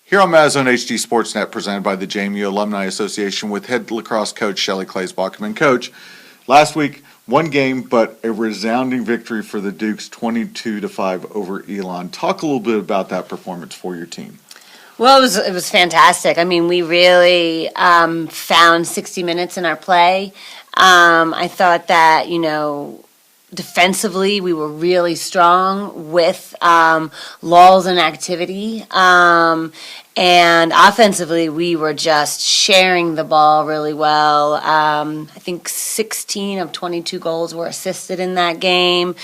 Here on Mazone HD Sportsnet, presented by the JMU Alumni Association with head lacrosse coach Shelley Klaes-Bawcombe. And coach, last week, one game, but a resounding victory for the Dukes, 22-5 over Elon. Talk a little bit about that performance for your team. Well, it was fantastic. I mean, we really found 60 minutes in our play. I thought that, defensively, we were really strong with lulls in activity. And offensively, we were just sharing the ball really well. I think 16 of 22 goals were assisted in that game.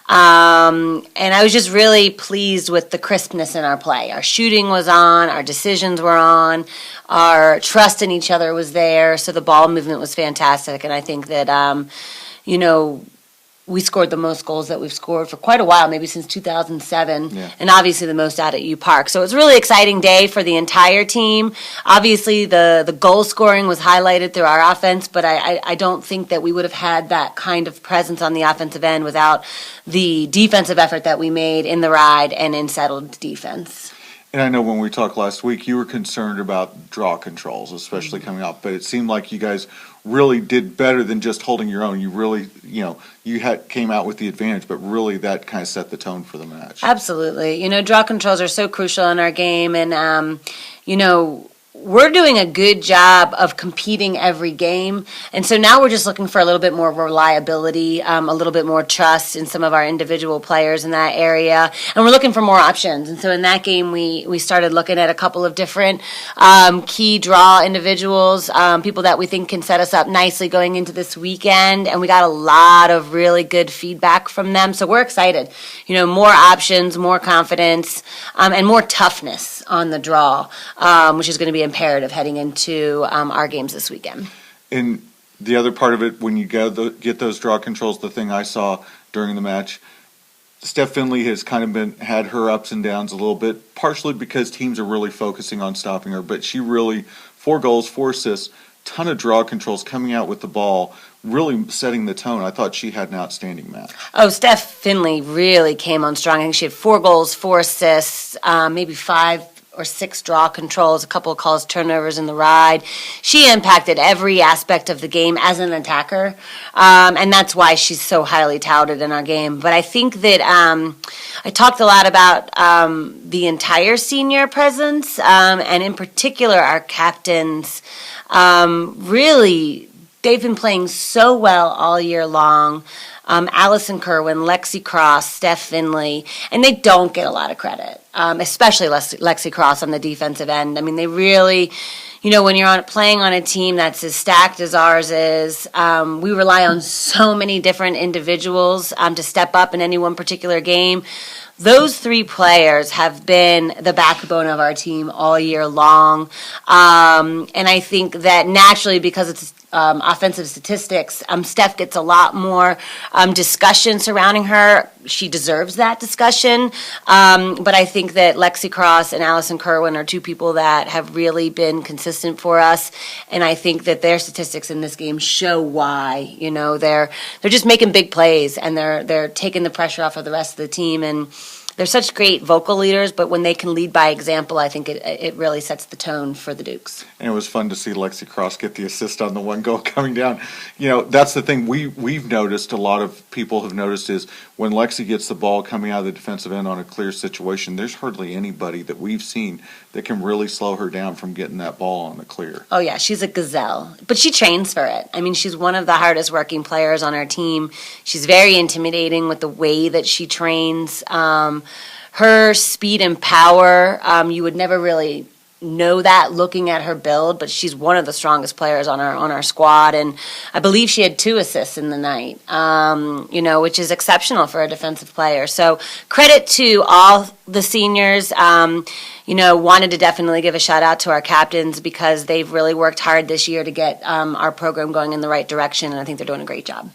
And I was just really pleased with the crispness in our play. Our shooting was on, our decisions were on, our trust in each other was there. So the ball movement was fantastic. And I think that, we scored the most goals that we've scored for quite a while, maybe since 2007, and obviously the most out at U Park. So it was a really exciting day for the entire team. Obviously, the goal scoring was highlighted through our offense, but I don't think that we would have had that kind of presence on the offensive end without the defensive effort that we made in the ride and in settled defense. And I know when we talked last week, you were concerned about draw controls, especially coming out. But it seemed like you guys really did better than just holding your own. You really, came out with the advantage, but really that kind of set the tone for the match. Absolutely. Draw controls are so crucial in our game. And, we're doing a good job of competing every game. And so now we're just looking for a little bit more reliability, a little bit more trust in some of our individual players in that area. And we're looking for more options. And so in that game, we started looking at a couple of different key draw individuals, people that we think can set us up nicely going into this weekend. And we got a lot of really good feedback from them. So we're excited. More options, more confidence, and more toughness on the draw, which is going to be imperative heading into our games this weekend. And the other part of it, when you get those draw controls, the thing I saw during the match, Steph Finley has kind of had her ups and downs a little bit, partially because teams are really focusing on stopping her, but she really, 4 goals, 4 assists, ton of draw controls coming out with the ball, really setting the tone. I thought she had an outstanding match. Oh, Steph Finley really came on strong. I think she had 4 goals, 4 assists, maybe 5 or 6 draw controls, a couple of calls, turnovers in the ride. She impacted every aspect of the game as an attacker, and that's why she's so highly touted in our game. But I think that I talked a lot about the entire senior presence, and in particular our captains. Really, they've been playing so well all year long. Allison Kerwin, Lexi Cross, Steph Finley, and they don't get a lot of credit, especially Lexi Cross on the defensive end. I mean, they really, when you're playing on a team that's as stacked as ours is, we rely on so many different individuals to step up in any one particular game. Those 3 players have been the backbone of our team all year long, and I think that naturally, because it's offensive statistics, Steph gets a lot more discussion surrounding her. She deserves that discussion, but I think that Lexi Cross and Allison Kerwin are 2 people that have really been consistent for us, and I think that their statistics in this game show why. They're just making big plays, and they're taking the pressure off of the rest of the team, and they're such great vocal leaders, but when they can lead by example, I think it really sets the tone for the Dukes. And it was fun to see Lexi Cross get the assist on the 1 goal coming down. That's the thing we've noticed, a lot of people have noticed, is when Lexi gets the ball coming out of the defensive end on a clear situation, there's hardly anybody that we've seen that can really slow her down from getting that ball on the clear. Oh, yeah, she's a gazelle. But she trains for it. I mean, she's one of the hardest working players on our team. She's very intimidating with the way that she trains. Her speed and power, you would never really know that looking at her build, but she's one of the strongest players on our squad, and I believe she had 2 assists in the night, which is exceptional for a defensive player. So credit to all the seniors. Wanted to definitely give a shout out to our captains because they've really worked hard this year to get our program going in the right direction, and I think they're doing a great job.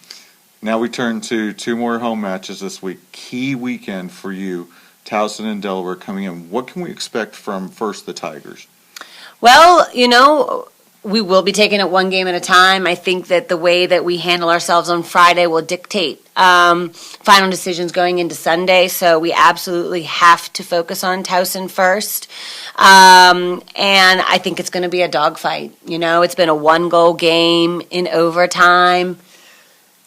Now we turn to 2 more home matches this week. Key weekend for you. Towson and Delaware coming in. What can we expect from first the Tigers? Well, we will be taking it 1 game at a time. I think that the way that we handle ourselves on Friday will dictate final decisions going into Sunday, so we absolutely have to focus on Towson first. And I think it's going to be a dogfight. It's been a 1-goal game in overtime.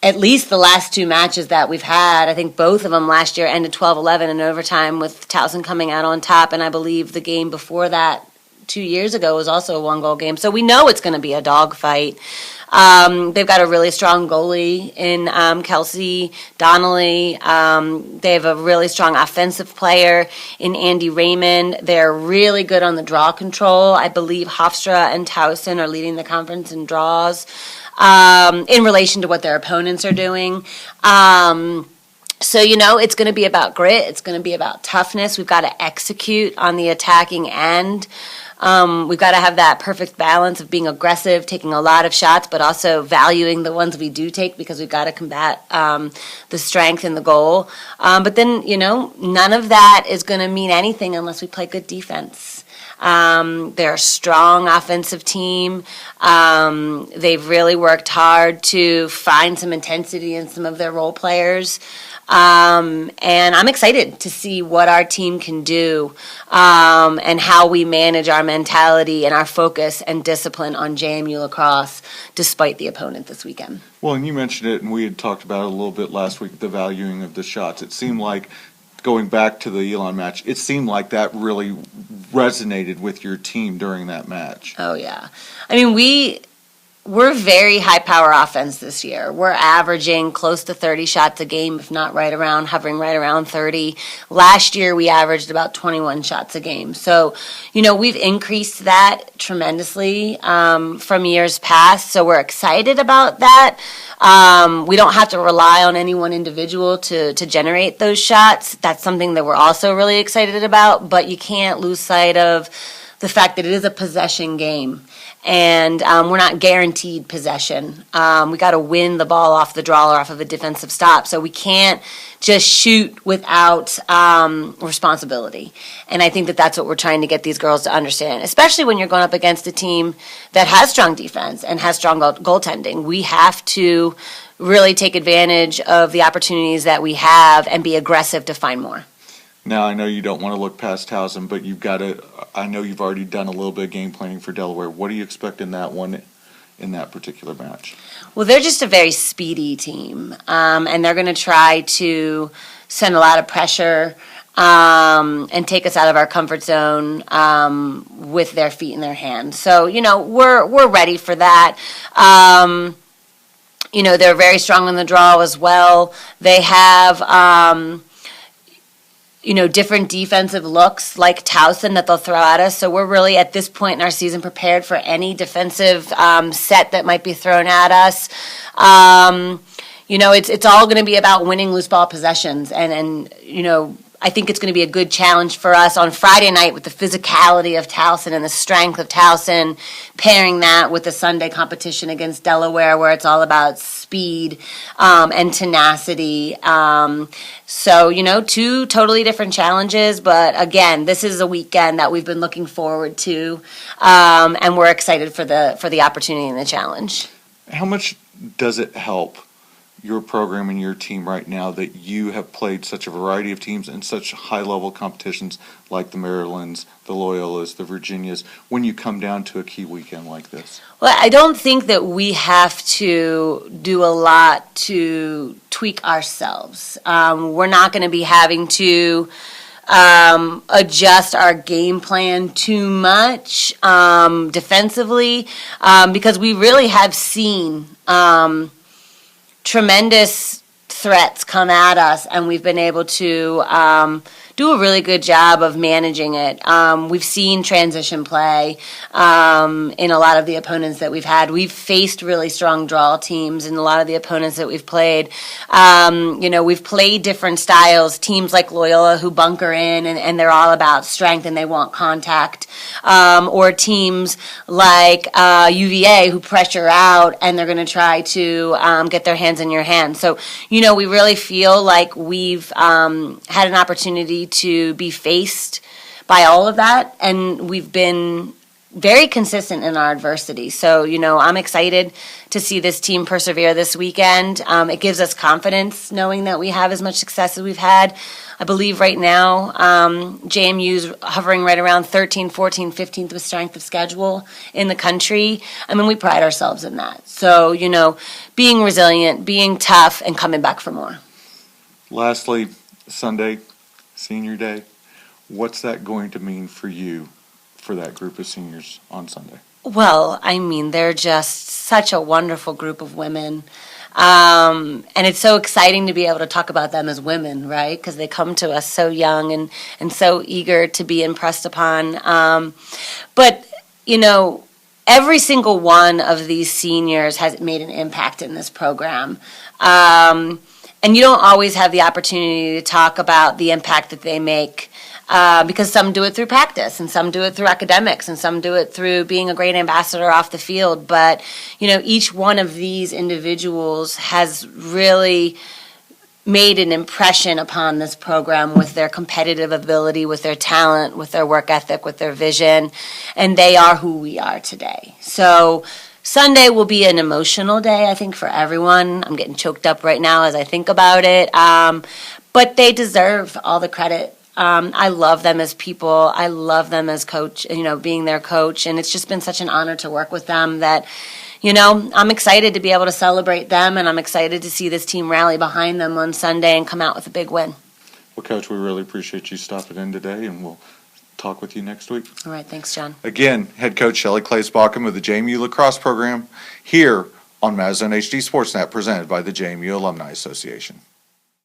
At least the last 2 matches that we've had, I think both of them last year ended 12-11 in overtime with Towson coming out on top, and I believe the game before that 2 years ago was also a 1-goal game. So we know it's going to be a dogfight. They've got a really strong goalie in Kelsey Donnelly. They have a really strong offensive player in Andy Raymond. They're really good on the draw control. I believe Hofstra and Towson are leading the conference in draws in relation to what their opponents are doing. So, it's going to be about grit. It's going to be about toughness. We've got to execute on the attacking end. We've got to have that perfect balance of being aggressive, taking a lot of shots, but also valuing the ones we do take because we've got to combat the strength in the goal. But then, none of that is going to mean anything unless we play good defense. They're a strong offensive team. They've really worked hard to find some intensity in some of their role players. And I'm excited to see what our team can do and how we manage our mentality and our focus and discipline on JMU Lacrosse despite the opponent this weekend. Well, and you mentioned it, and we had talked about it a little bit last week, the valuing of the shots. It seemed like, going back to the Elon match, it seemed like that really resonated with your team during that match. Oh, yeah. I mean, we're very high-power offense this year. We're averaging close to 30 shots a game, if not hovering right around 30. Last year, we averaged about 21 shots a game. So, we've increased that tremendously from years past, so we're excited about that. We don't have to rely on any one individual to generate those shots. That's something that we're also really excited about, but you can't lose sight of the fact that it is a possession game. And we're not guaranteed possession. We got to win the ball off the draw or off of a defensive stop. So we can't just shoot without responsibility. And I think that that's what we're trying to get these girls to understand, especially when you're going up against a team that has strong defense and has strong goaltending. We have to really take advantage of the opportunities that we have and be aggressive to find more. Now, I know you don't want to look past Towson, but I know you've already done a little bit of game planning for Delaware. What do you expect in that one, in that particular match? Well, they're just a very speedy team, and they're going to try to send a lot of pressure and take us out of our comfort zone with their feet in their hands. So, we're ready for that. They're very strong on the draw as well. They have different defensive looks like Towson that they'll throw at us. So we're really, at this point in our season, prepared for any defensive set that might be thrown at us. It's all going to be about winning loose ball possessions. And I think it's going to be a good challenge for us on Friday night with the physicality of Towson and the strength of Towson, pairing that with the Sunday competition against Delaware where it's all about speed and tenacity. So, 2 totally different challenges. But again, this is a weekend that we've been looking forward to, and we're excited for the opportunity and the challenge. How much does it help your program and your team right now that you have played such a variety of teams in such high-level competitions like the Marylands, the Loyolas, the Virginias, when you come down to a key weekend like this? Well, I don't think that we have to do a lot to tweak ourselves. We're not going to be having to adjust our game plan too much defensively because we really have seen tremendous threats come at us, and we've been able to do a really good job of managing it. We've seen transition play in a lot of the opponents that we've had. We've faced really strong draw teams in a lot of the opponents that we've played. We've played different styles, teams like Loyola who bunker in and they're all about strength and they want contact, or teams like UVA who pressure out and they're going to try to get their hands in your hand. So, we really feel like we've had an opportunity to be faced by all of that, and we've been very consistent in our adversity. So, I'm excited to see this team persevere this weekend. It gives us confidence knowing that we have as much success as we've had. I believe right now JMU's hovering right around 13th, 14th, 15th with strength of schedule in the country. I mean, we pride ourselves in that. So, being resilient, being tough, and coming back for more. Lastly, Sunday, Senior Day. What's that going to mean for you, for that group of seniors on Sunday? Well, I mean, they're just such a wonderful group of women. And it's so exciting to be able to talk about them as women, right? Because they come to us so young and so eager to be impressed upon. But, every single one of these seniors has made an impact in this program. And you don't always have the opportunity to talk about the impact that they make. Because some do it through practice, and some do it through academics, and some do it through being a great ambassador off the field. But, each one of these individuals has really made an impression upon this program with their competitive ability, with their talent, with their work ethic, with their vision, and they are who we are today. So Sunday will be an emotional day, I think, for everyone. I'm getting choked up right now as I think about it. But they deserve all the credit. I love them as people. I love them as coach, being their coach. And it's just been such an honor to work with them that, I'm excited to be able to celebrate them. And I'm excited to see this team rally behind them on Sunday and come out with a big win. Well, Coach, we really appreciate you stopping in today, and we'll talk with you next week. All right. Thanks, John. Again, Head Coach Shelley Klaes-Bawcombe of the JMU Lacrosse program here on Mazone HD Sportsnet, presented by the JMU Alumni Association.